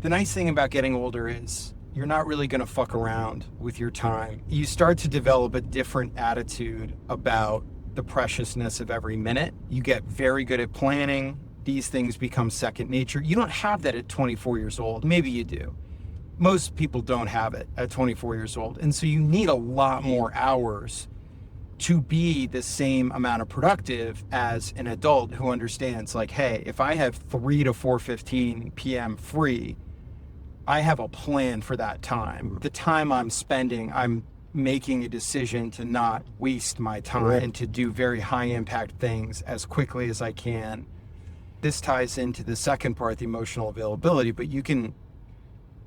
The nice thing about getting older is you're not really going to fuck around with your time. You start to develop a different attitude about the preciousness of every minute. You get very good at planning. These things become second nature. You don't have that at 24 years old. Maybe you do. Most people don't have it at 24 years old. And so you need a lot more hours to be the same amount of productive as an adult who understands, like, hey, if I have 3 to 4:15 p.m. free, I have a plan for that time. The time I'm spending, I'm making a decision to not waste my time and to do very high impact things as quickly as I can. This ties into the second part, the emotional availability, but you can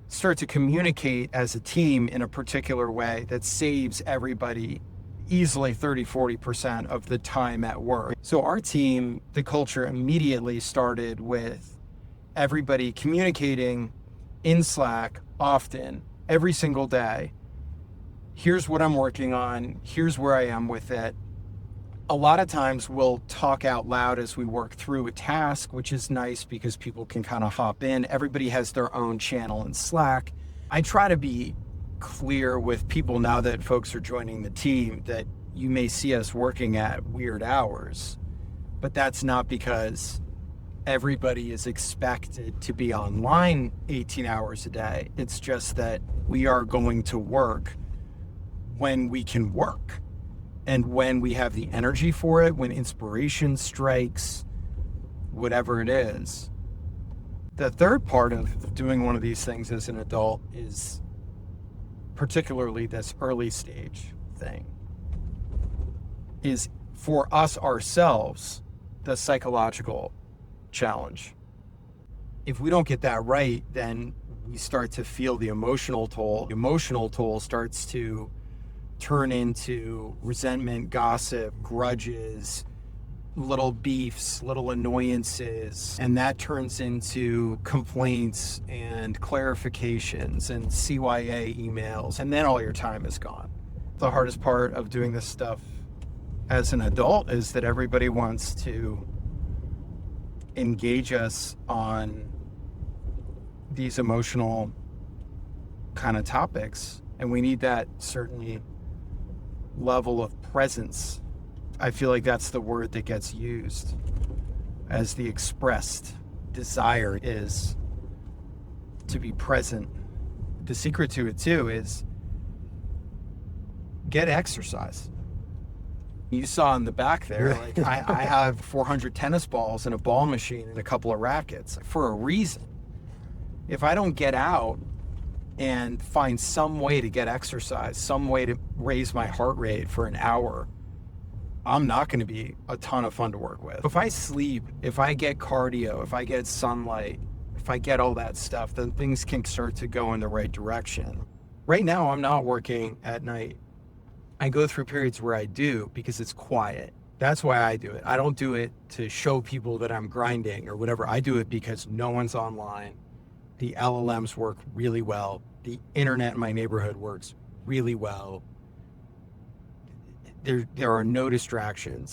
start to communicate as a team in a particular way that saves everybody easily 30-40% of the time at work. So our team, the culture immediately started with everybody communicating in Slack often, every single day. Here's what I'm working on. Here's where I am with it. A lot of times we'll talk out loud as we work through a task, which is nice because people can kind of hop in. Everybody has their own channel in Slack. I try to be clear with people now that folks are joining the team that you may see us working at weird hours, but that's not because everybody is expected to be online 18 hours a day. It's just that we are going to work when we can work and when we have the energy for it, when inspiration strikes, whatever it is. The third part of doing one of these things as an adult is particularly this early stage thing, is for us ourselves, the psychological challenge. If we don't get that right, then we start to feel the emotional toll. The emotional toll starts to turn into resentment, gossip, grudges, little beefs, little annoyances, and that turns into complaints and clarifications and CYA emails, and then all your time is gone. The hardest part of doing this stuff as an adult is that everybody wants to engage us on these emotional kind of topics, and we need that certainly level of presence. I feel like that's the word that gets used as the expressed desire is to be present. The secret to it too is get exercise. You saw in the back there, like I have 400 tennis balls and a ball machine and a couple of rackets for a reason. If I don't get out and find some way to get exercise, some way to raise my heart rate for an hour, I'm not going to be a ton of fun to work with. If I sleep, if I get cardio, if I get sunlight, if I get all that stuff, then things can start to go in the right direction. Right now, I'm not working at night. I go through periods where I do because it's quiet. That's why I do it. I don't do it to show people that I'm grinding or whatever. I do it because no one's online. The LLMs work really well. The internet in my neighborhood works really well. There are no distractions.